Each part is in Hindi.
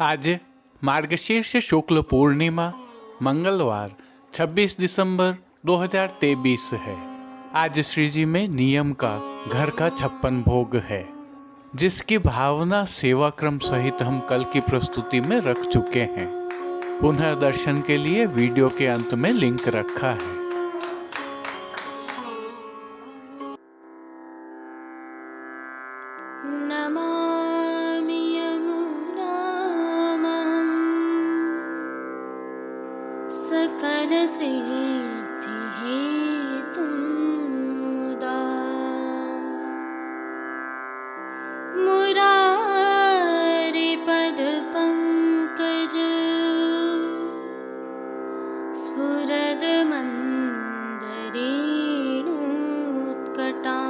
आज मार्गशीर्ष शुक्ल पूर्णिमा मंगलवार 26 दिसंबर 2023 है। आज श्री जी में नियम का घर का 56 भोग है, जिसकी भावना सेवा क्रम सहित हम कल की प्रस्तुति में रख चुके हैं। पुनः दर्शन के लिए वीडियो के अंत में लिंक रखा है। नमामि यमुनामहं सकलसिद्धिहेतुं मुदा मुरारिपदपङ्कज स्फुरदमन्दरेणुत्कटा।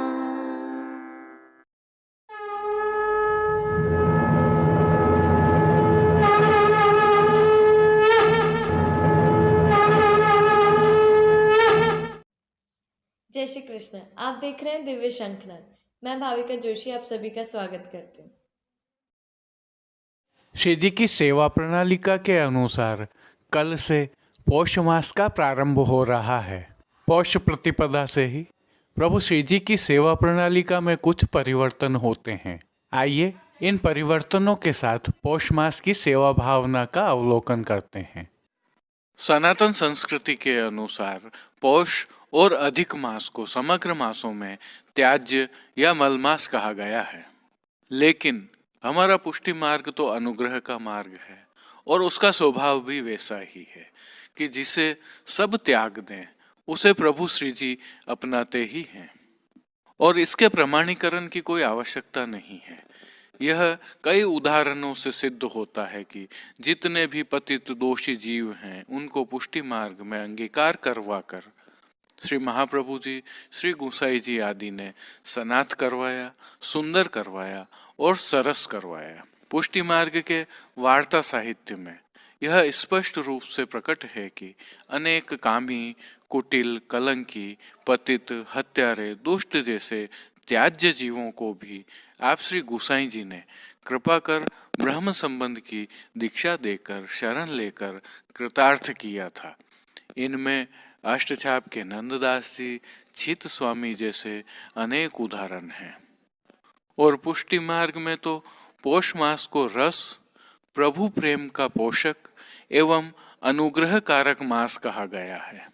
जय श्री कृष्ण। आप देख रहे हैं दिव्य शंखनाद। मैं भाविका जोशी आप सभी का स्वागत करती हूँ। श्री जी की सेवा प्रणालिका के अनुसार कल से पौष मास का प्रारंभ हो रहा है। पौष प्रतिपदा से ही प्रभु श्री जी की सेवा प्रणालिका में कुछ परिवर्तन होते हैं। आइए इन परिवर्तनों के साथ पौष मास की सेवा भावना का अवलोकन करते हैं। सनातन संस्कृति के अनुसार पौष और अधिक मास को समग्र मासों में त्याज्य या मलमास कहा गया है, लेकिन हमारा पुष्टि मार्ग तो अनुग्रह का मार्ग है और उसका स्वभाव भी वैसा ही है कि जिसे सब त्याग दें उसे प्रभु श्री जी अपनाते ही हैं और इसके प्रमाणीकरण की कोई आवश्यकता नहीं है। यह कई उदाहरणों से सिद्ध होता है कि जितने भी पतित दोषी जीव हैं उनको पुष्टि मार्ग में अंगीकार करवाकर श्री महाप्रभु जी, श्री गोसाई जी आदि ने सनाथ करवाया, सुंदर करवाया और सरस करवाया। पुष्टि मार्ग के वार्ता साहित्य में यह स्पष्ट रूप से प्रकट है कि अनेक कामी, कुटिल, कलंकी, पतित, हत्यारे, दुष्ट जैसे त्याज्य जीवों को भी आप श्री गोसाई जी ने कृपा कर ब्रह्म संबंध की दीक्षा देकर शरण लेकर कृतार्थ किया था। इनमें अष्टछाप के नंददास जी, चित स्वामी जैसे अनेक उदाहरण हैं। और पुष्टि मार्ग में तो पौष मास को रस, प्रभु प्रेम का पोषक एवं अनुग्रह कारक मास कहा गया है।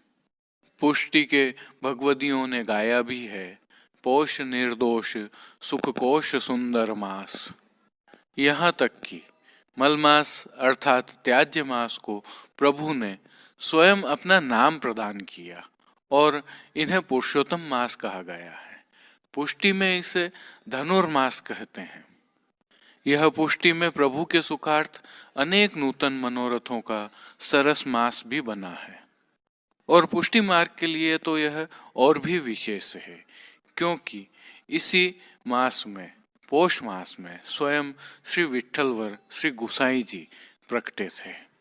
पुष्टि के भगवदियों ने गाया भी है, पौष निर्दोष सुखकोश सुंदर मास। यहाँ तक कि मलमास अर्थात त्याज्य मास को प्रभु ने स्वयं अपना नाम प्रदान किया और इन्हें पुरुषोत्तम मास कहा गया है। पुष्टि में इसे धनुर्मास कहते हैं। यह पुष्टि में प्रभु के सुखार्थ अनेक नूतन मनोरथों का सरस मास भी बना है। और पुष्टि मार्ग के लिए तो यह और भी विशेष है, क्योंकि इसी मास में, पौष मास में स्वयं श्री विट्ठलवर श्री गोसाई जी प्रकटे थे।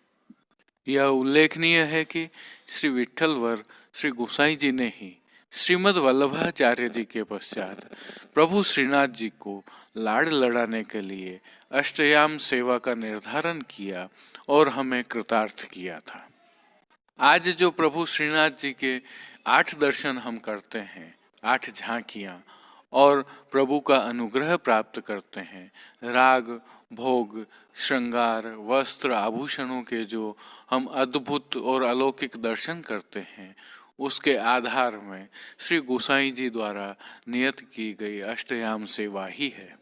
यह उल्लेखनीय है कि श्री विट्ठलवर श्री गोसाई जी ने ही श्रीमद् वल्लभाचार्य जी के पश्चात प्रभु श्रीनाथ जी को लाड़ लड़ाने के लिए अष्टयाम सेवा का निर्धारण किया और हमें कृतार्थ किया था। आज जो प्रभु श्रीनाथ जी के 8 दर्शन हम करते हैं, 8 झांकियां, और प्रभु का अनुग्रह प्राप्त करते हैं, राग, भोग, श्रृंगार, वस्त्र, आभूषणों के जो हम अद्भुत और अलौकिक दर्शन करते हैं, उसके आधार में श्री गोसाई जी द्वारा नियत की गई अष्टयाम सेवा ही है।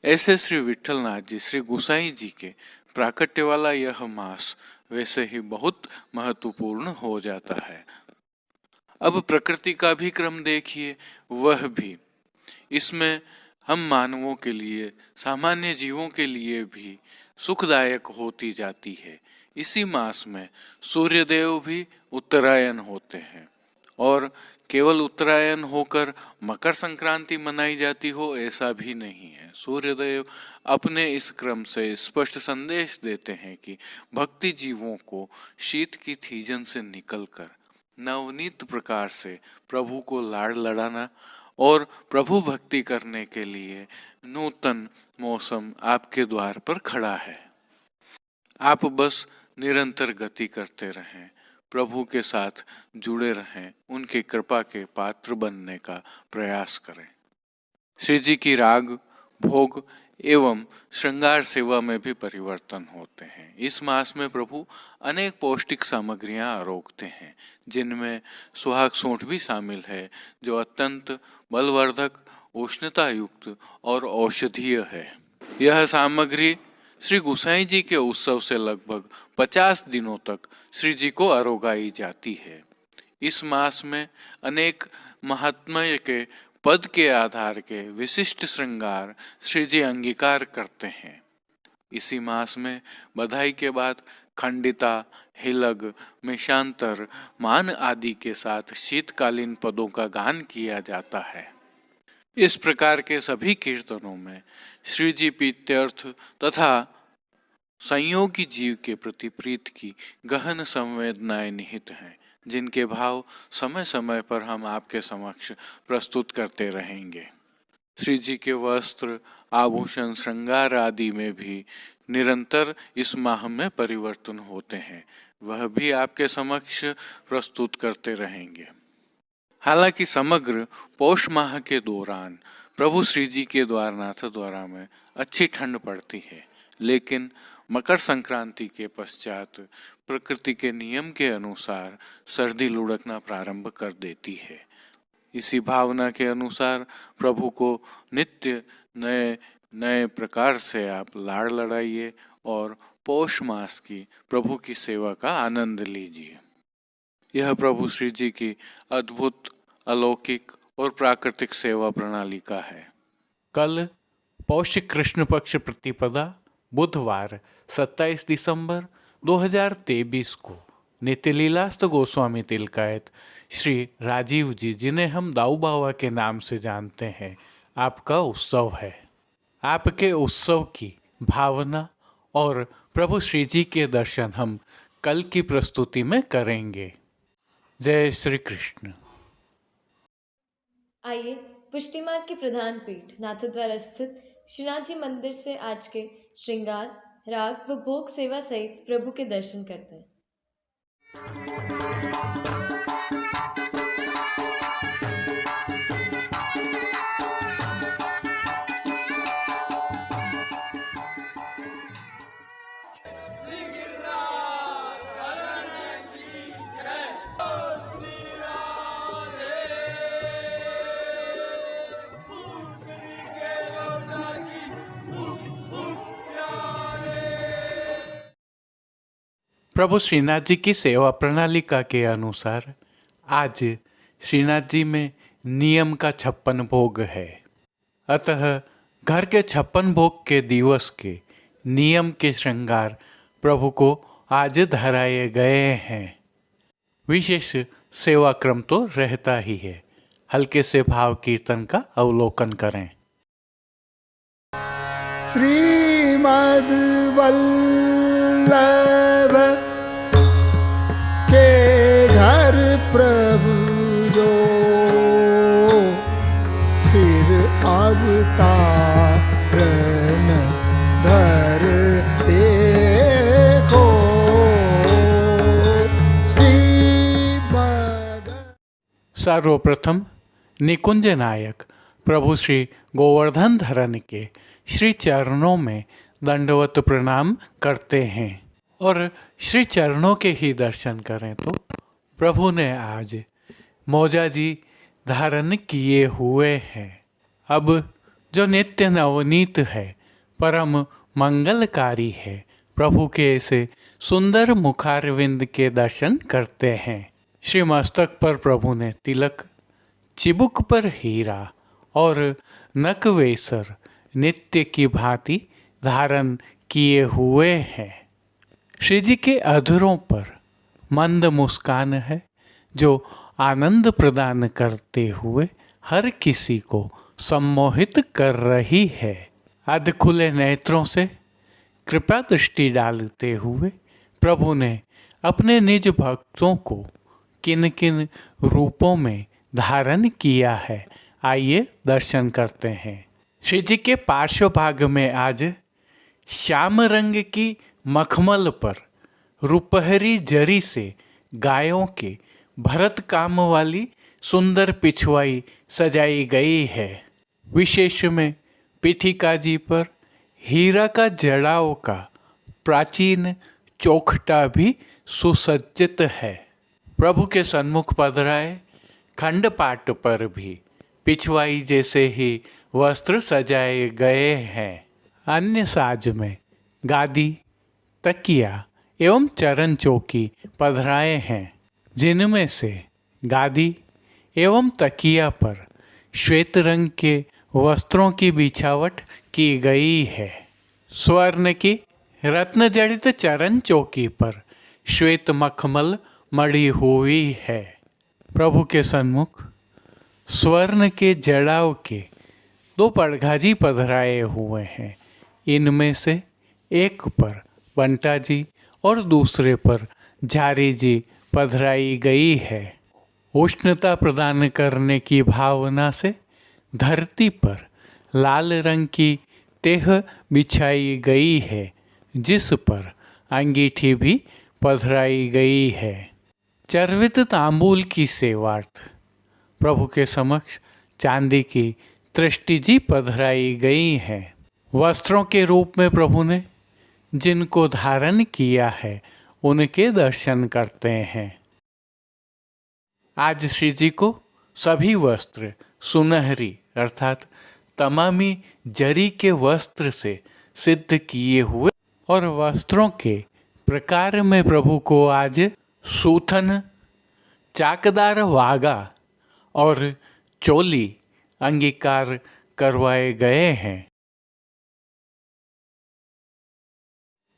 ऐसे श्री विट्ठलनाथ जी, श्री गोसाई जी के प्राकट्य वाला यह मास वैसे ही बहुत महत्वपूर्ण हो जाता है। अब प्रकृति का भी क्रम देखिए, वह भी इसमें हम मानवों के लिए, सामान्य जीवों के लिए भी सुखदायक होती जाती है। इसी मास में सूर्यदेव भी उत्तरायण होते हैं और केवल उत्तरायण होकर मकर संक्रांति मनाई जाती हो ऐसा भी नहीं है। सूर्यदेव अपने इस क्रम से स्पष्ट संदेश देते हैं कि भक्ति जीवों को शीत की थीजन से निकलकर नवनीत प्रकार से प्रभु को लाड़ लड़ाना और प्रभु भक्ति करने के लिए नूतन मौसम आपके द्वार पर खड़ा है। आप बस निरंतर गति करते रहें, प्रभु के साथ जुड़े रहें, उनकी कृपा के पात्र बनने का प्रयास करें। श्री जी की राग, भोग एवं श्रृंगार सेवा में भी परिवर्तन होते हैं। इस मास में प्रभु अनेक पौष्टिक सामग्रियां आरोगते हैं, जिनमें सुहाग सूंठ भी शामिल है, जो अत्यंत बलवर्धक, उष्णता युक्त और औषधीय है। यह सामग्री श्री गुसाई जी के उत्सव से लगभग 50 दिनों तक श्री जी को आरोगाई जाती है। इस मास में अनेक महात्म्य के पद के आधार के विशिष्ट श्रृंगार श्री जी अंगीकार करते हैं। इसी मास में बधाई के बाद खंडिता, हिलग, मेषांतर, मान आदि के साथ शीतकालीन पदों का गान किया जाता है। इस प्रकार के सभी कीर्तनों में श्री जी प्रीत्यर्थ तथा संयोगी जीव के प्रति प्रीत की गहन संवेदनाएं निहित हैं, जिनके भाव समय समय पर हम आपके समक्ष प्रस्तुत करते रहेंगे। श्री जी के वस्त्र, आभूषण, श्रृंगार आदि में भी निरंतर इस माह में परिवर्तन होते हैं, वह भी आपके समक्ष प्रस्तुत करते रहेंगे। हालांकि समग्र पौष माह के दौरान प्रभु श्री जी के द्वारनाथ द्वारा में अच्छी ठंड पड़ती है, लेकिन मकर संक्रांति के पश्चात प्रकृति के नियम के अनुसार सर्दी लुढ़कना प्रारंभ कर देती है। इसी भावना के अनुसार प्रभु को नित्य नए नए प्रकार से आप लाड़ लड़ाइए और पौष मास की प्रभु की सेवा का आनंद लीजिए। यह प्रभु श्री जी की अद्भुत, अलौकिक और प्राकृतिक सेवा प्रणाली का है। कल पौष कृष्ण पक्ष प्रतिपदा बुधवार 27 दिसंबर 2023 को नित्य लीलास्त गोस्वामी तिलकायत श्री राजीव जी, जिन्हें हम दाऊ बाबा के नाम से जानते हैं, आपका उत्सव है। आपके उत्सव की भावना और प्रभु श्री जी के दर्शन हम कल की प्रस्तुति में करेंगे। जय श्री कृष्ण। आइए पुष्टि मार्ग की प्रधान पीठ नाथद्वारा स्थित श्रीनाथ जी मंदिर से आज के श्रृंगार, राग व भोग सेवा सहित प्रभु के दर्शन करते हैं। प्रभु श्रीनाथ जी की सेवा प्रणालिका के अनुसार आज श्रीनाथ जी में नियम का 56 भोग है। अतः घर के 56 भोग के दिवस के नियम के श्रृंगार प्रभु को आज धराए गए हैं। विशेष सेवा क्रम तो रहता ही है। हल्के से भाव कीर्तन का अवलोकन करें। श्रीमद् वल्लभ के घर प्रभु जो फिर अवतारण धर देखो श्रीमद्। सर्वप्रथम निकुंज नायक प्रभु श्री गोवर्धन धरन के श्री चरणों में दंडवत प्रणाम करते हैं और श्री चरणों के ही दर्शन करें तो प्रभु ने आज मौजा जी धारण किए हुए हैं। अब जो नित्य नवनीत है, परम मंगलकारी है, प्रभु के ऐसे सुंदर मुखारविंद के दर्शन करते हैं। श्री मस्तक पर प्रभु ने तिलक, चिबुक पर हीरा और नकवेसर नित्य की भांति धारण किए हुए हैं। श्री जी के अधरों पर मंद मुस्कान है, जो आनंद प्रदान करते हुए हर किसी को सम्मोहित कर रही है। अध खुले नेत्रों से कृपा दृष्टि डालते हुए प्रभु ने अपने निज भक्तों को किन किन रूपों में धारण किया है, आइए दर्शन करते हैं। श्री जी के पार्श्व भाग में आज श्याम रंग की मखमल पर रुपहरी जरी से गायों के भरत काम वाली सुंदर पिछवाई सजाई गई है। विशेष में पीठिका जी पर हीरा का जड़ाओं का प्राचीन चौखटा भी सुसज्जित है। प्रभु के सन्मुख पधराए खंडपाट पर भी पिछवाई जैसे ही वस्त्र सजाए गए हैं। अन्य साज में गादी, तकिया एवं चरण चौकी पधराए हैं, जिनमें से गादी एवं तकिया पर श्वेत रंग के वस्त्रों की बिछावट की गई है। स्वर्ण की रत्न जड़ित चरण चौकी पर श्वेत मखमल मड़ी हुई है। प्रभु के सन्मुख स्वर्ण के जड़ाव के 2 पड़घाजी पधराए हुए हैं। इनमें से एक पर बंटा जी और दूसरे पर झारी जी पधराई गई है। उष्णता प्रदान करने की भावना से धरती पर लाल रंग की तेह बिछाई गई है, जिस पर अंगीठी भी पधराई गई है। चर्वित तांबूल की सेवार्थ प्रभु के समक्ष चांदी की तृष्टि जी पधराई गई हैं। वस्त्रों के रूप में प्रभु ने जिनको धारण किया है उनके दर्शन करते हैं। आज श्री जी को सभी वस्त्र सुनहरी अर्थात तमामी जरी के वस्त्र से सिद्ध किए हुए और वस्त्रों के प्रकार में प्रभु को आज सूथन, चाकदार वागा और चोली अंगीकार करवाए गए हैं।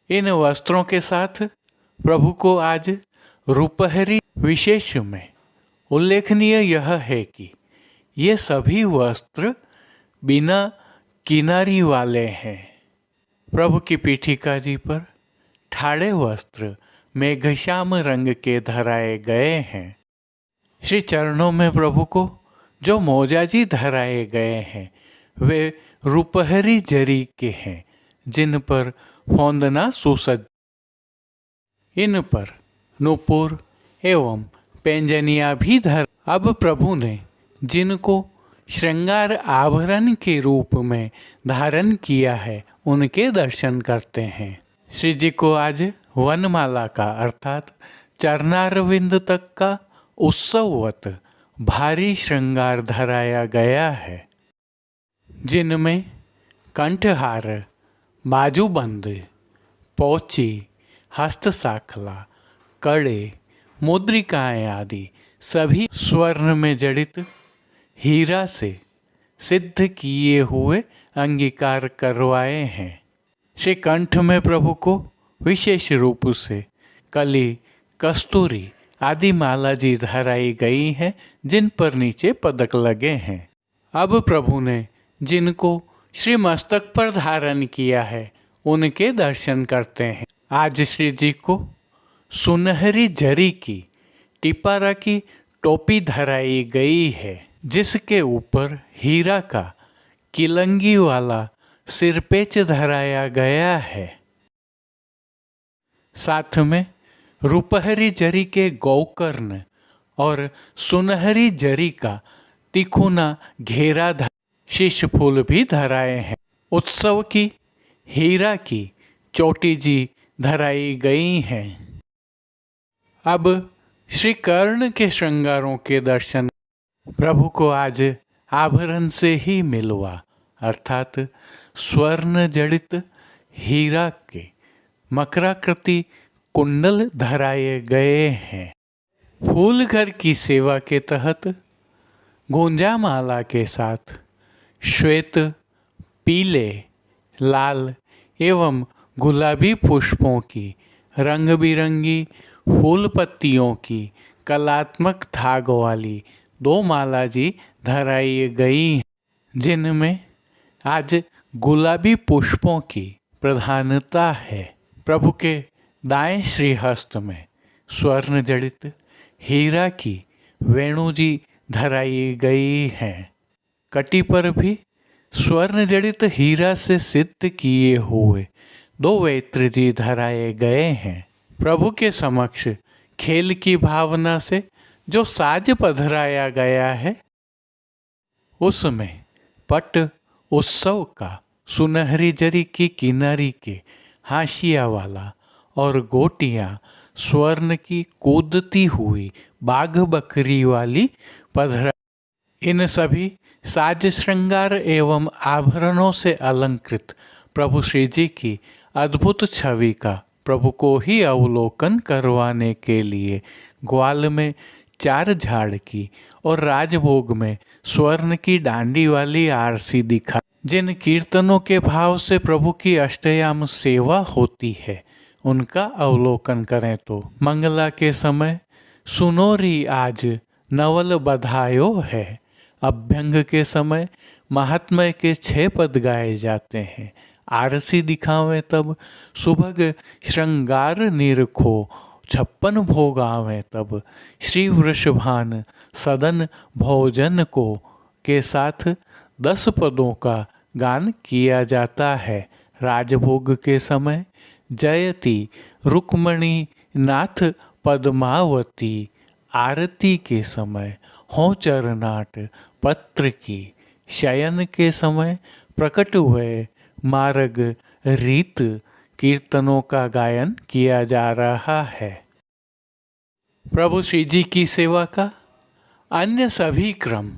इन वस्त्रों के साथ प्रभु को आज रुपहरी विशेष में उल्लेखनीय यह है कि ये सभी वस्त्र बिना किनारी वाले हैं। प्रभु की पीठिका जी पर ठाड़े वस्त्र मेघश्याम रंग के धराए गए हैं। श्री चरणों में प्रभु को जो मोजाजी धराए गए हैं वे रुपहरी जरी के हैं, जिन पर फौंदना सुसज्ज। इन पर नूपुर एवं पैंजनिया भी धर। अब प्रभु ने जिनको श्रृंगार आभरण के रूप में धारण किया है उनके दर्शन करते हैं। श्री जी को आज वनमाला का अर्थात चरणारविंद तक का उत्सववत भारी श्रृंगार धराया गया है, जिनमें कंठहार, बाजूबंद, पोची, हस्तसाखला, कड़े, मुद्रिकाएं आदि सभी स्वर्ण में जड़ित हीरा से सिद्ध किए हुए अंगीकार करवाए हैं। श्री कंठ में प्रभु को विशेष रूप से कली, कस्तूरी आदि माला जी धराई गई हैं, जिन पर नीचे पदक लगे हैं। अब प्रभु ने जिनको श्री मस्तक पर धारण किया है उनके दर्शन करते हैं। आज श्री जी को सुनहरी जरी की टिपारा की टोपी धराई गई है, जिसके ऊपर हीरा का किलंगी वाला सिरपेच धराया गया है। साथ में रुपहरी जरी के गौकर्ण और सुनहरी जरी का तिखुना घेरा शीश फूल भी धराए हैं। उत्सव की हीरा की चोटी जी धराई गई हैं। अब श्री कर्ण के श्रृंगारों के दर्शन प्रभु को आज आभरण से ही मिलवा अर्थात स्वर्ण जड़ित हीरा के मकराकृति कुंडल धराए गए हैं। फूल घर की सेवा के तहत गुंजा माला के साथ श्वेत, पीले, लाल एवं गुलाबी पुष्पों की रंग बिरंगी फूल पत्तियों की कलात्मक धाग वाली 2 माला जी धराई गई हैं, जिनमें आज गुलाबी पुष्पों की प्रधानता है। प्रभु के दाएं श्रीहस्त में स्वर्ण जड़ित हीरा की वेणु जी धराई गई हैं। कटी पर भी स्वर्ण जड़ित हीरा से सिद्ध किए हुए 2 वेत्र जी धराए गए हैं। प्रभु के समक्ष खेल की भावना से जो साज पधराया गया है, उसमें पट उत्सव का सुनहरी जरी की किनारी के हाशिया वाला और गोटियां स्वर्ण की कूदती हुई बाघ बकरी वाली पधरा। इन सभी साज श्रृंगार एवं आभरणों से अलंकृत प्रभु श्री जी की अद्भुत छवि का प्रभु को ही अवलोकन करवाने के लिए ग्वाल में 4 झाड़ की और राजभोग में स्वर्ण की डांडी वाली आरसी दिखा। जिन कीर्तनों के भाव से प्रभु की अष्टयाम सेवा होती है, उनका अवलोकन करें तो मंगला के समय सुनोरी आज नवल बधायो है। अभ्यंग के समय महात्म्य के 6 पद गाए जाते हैं। आरसी दिखावें तब सुभग श्रृंगार निरखो, 56 भोग आवें तब श्री वृषभान सदन भोजन को के साथ 10 पदों का गान किया जाता है। राजभोग के समय जयति रुक्मणी नाथ पद्मावती, आरती के समय हो चरनाट पत्र की, शयन के समय प्रकट हुए मार्ग रीत कीर्तनों का गायन किया जा रहा है। प्रभु श्री जी की सेवा का अन्य सभी क्रम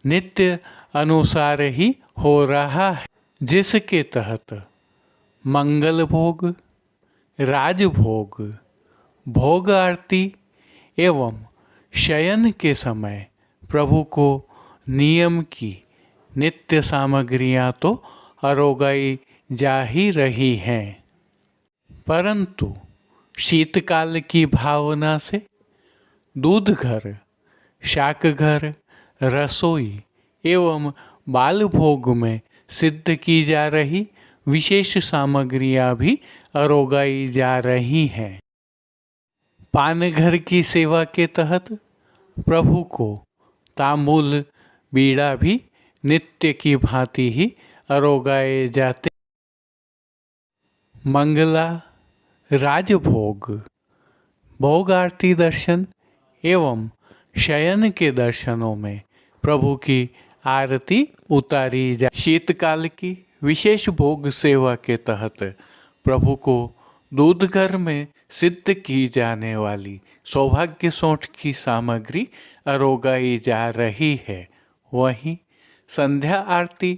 नित्य अनुसार ही हो रहा है, जिसके तहत मंगल भोग, राजभोग, भोग आरती एवं शयन के समय प्रभु को नियम की नित्य सामग्रियां तो अरोगाई जा ही रही हैं, परंतु शीतकाल की भावना से दूध घर, शाक घर, रसोई एवं बाल भोग में सिद्ध की जा रही विशेष सामग्रियां भी अरोगाई जा रही हैं। पान घर की सेवा के तहत प्रभु को तांबूल बीड़ा भी नित्य की भांति ही अरोगाए जाते। मंगला, राजभोग, भोग आरती दर्शन एवं शयन के दर्शनों में प्रभु की आरती उतारी जा। शीतकाल की विशेष भोग सेवा के तहत प्रभु को दूध घर में सिद्ध की जाने वाली सौभाग्य सोंठ की सामग्री अरोगाई जा रही है। वहीं संध्या आरती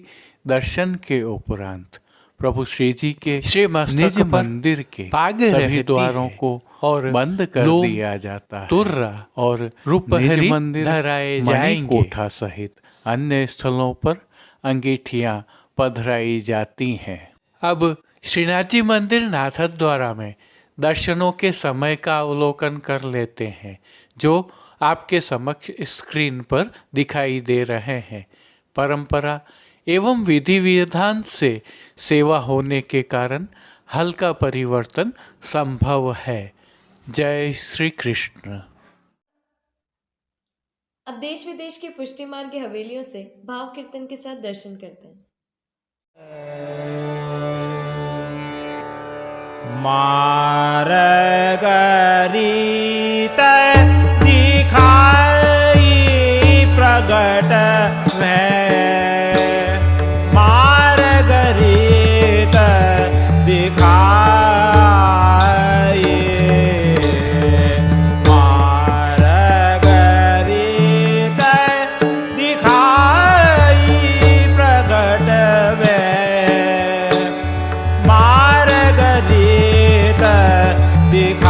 दर्शन के उपरांत प्रभु श्री जी के श्री मस्तक मंदिर के सभी द्वारों को और बंद कर दिया जाता है। तुर्रा और रूपहरी मंदिर धराए जाएंगे। कोठा सहित अन्य स्थलों पर अंगीठियां पधराई जाती हैं। अब श्रीनाथ जी मंदिर नाथद्वारा में दर्शनों के समय का अवलोकन कर लेते हैं, जो आपके समक्ष स्क्रीन पर दिखाई दे रहे हैं। परंपरा एवं विधि विधान से सेवा होने के कारण हल्का परिवर्तन संभव है। जय श्री कृष्ण। अब देश विदेश की पुष्टि मार्ग की हवेलियों से भाव कीर्तन के साथ दर्शन करते हैं। मार्ग रीत दिखाई प्रगट में, मार्ग रीत दिखाई, मार्ग रीत दिखाई प्रगट में, मार्ग रीत दिखाई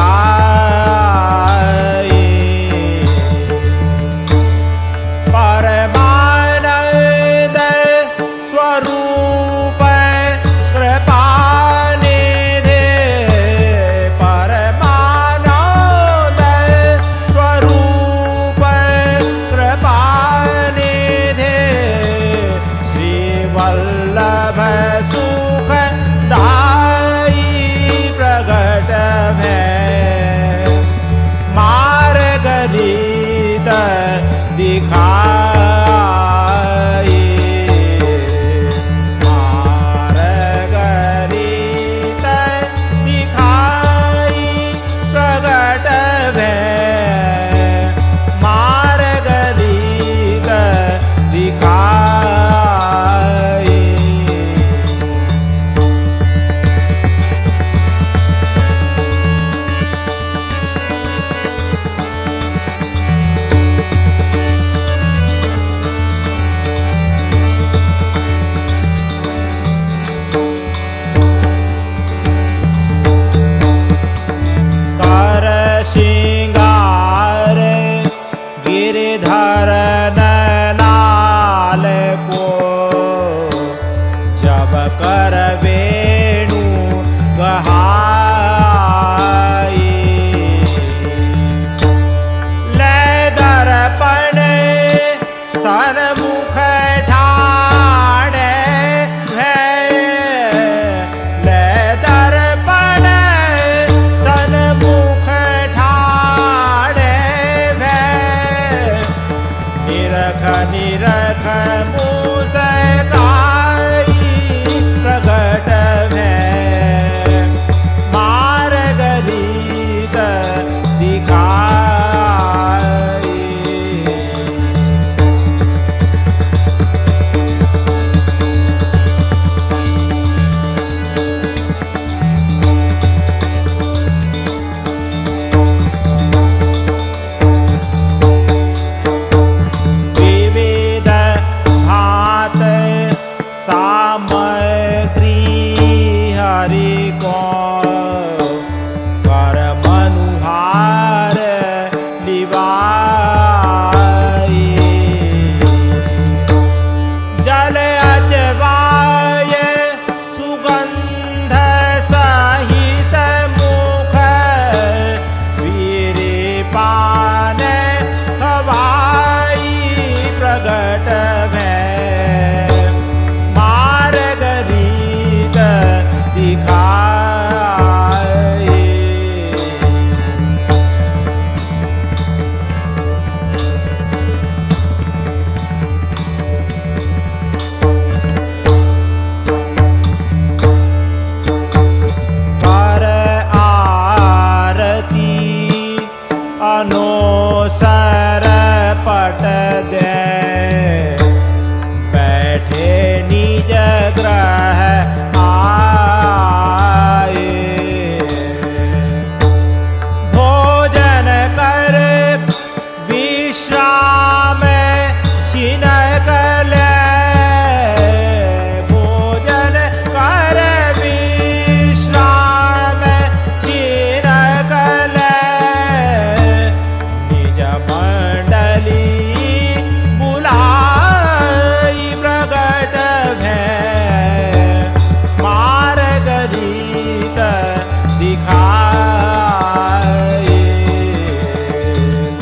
दिखाए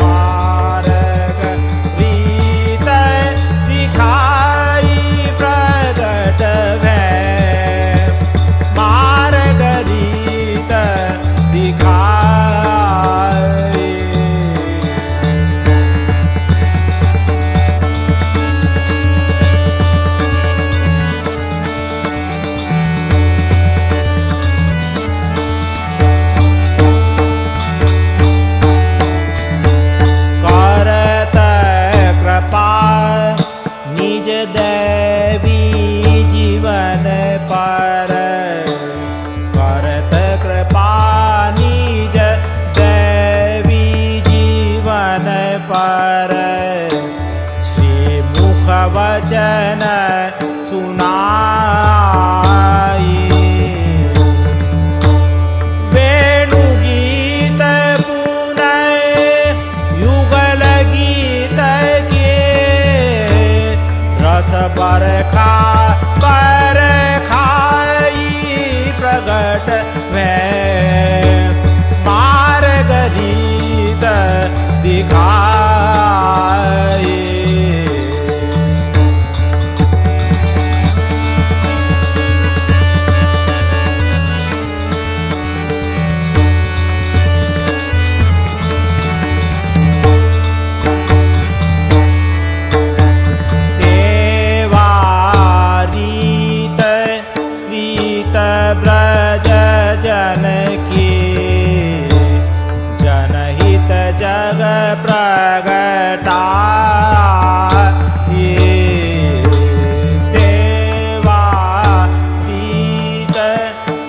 मार्ग रीत दिखाई प्रगट भय मार्ग रीत दिखाए करत कृपा निज दैवी जीवन पर करत कृपा निज दैवी जीवन पर श्री मुख वचन सुनाई वेणुगीत पुनः युगल गीत के रस पर खाई प्रगट भय मार्ग रीत दिखाए सेवा रीत रीत ब्रज जन की जनहित जग प्रगटाए सेवा रीत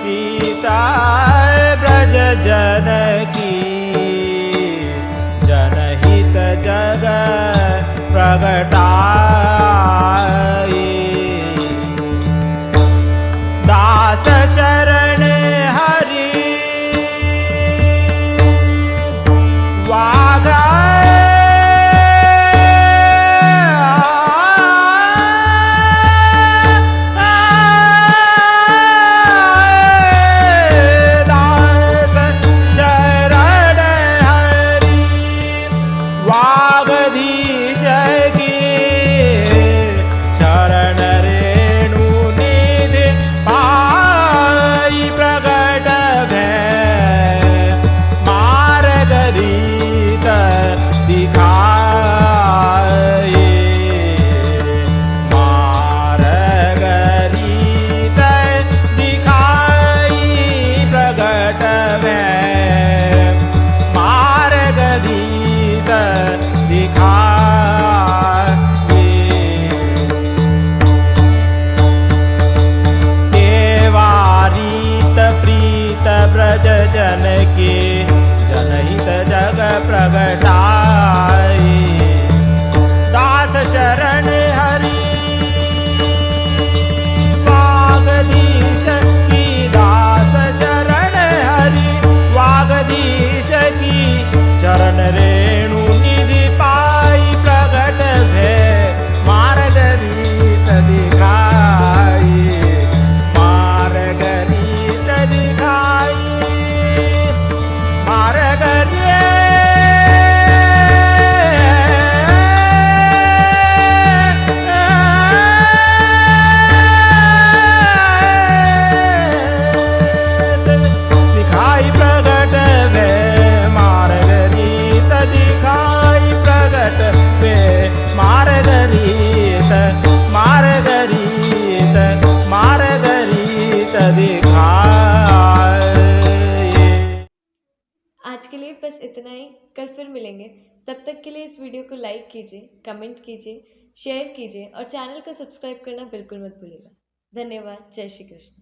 रीत ब्रज जन की जनहित जग प्रगटाए दास शरण हरि वागा दास शरण हरि वागधीश की चरण रेणु निधि पाई प्रगट भय मार्ग रीत दिखाए मार्ग रीत दिखाई प्रगट भय मार्ग रीत दिखाए सेवा रीत प्रीत ब्रज जन के जनहित जग प्रगटाए दास शरण हरि वागधीश की दास शरण हरि वागधीश की चरण रेणु निधि पाई प्रगट भय मार्ग रीत दिखाई मार्ग रीत दिखाई मार्ग दिखाई प्रगट भय मार्ग रीत दिखाई प्रगट भय मार्ग रीत मार्ग रीत मार्ग रीत दिखाए आज के लिए बस इतना ही। कल फिर मिलेंगे। तब तक के लिए इस वीडियो को लाइक कीजिए, कमेंट कीजिए, शेयर कीजिए और चैनल को सब्सक्राइब करना बिल्कुल मत भूलिएगा। धन्यवाद। जय श्री कृष्ण।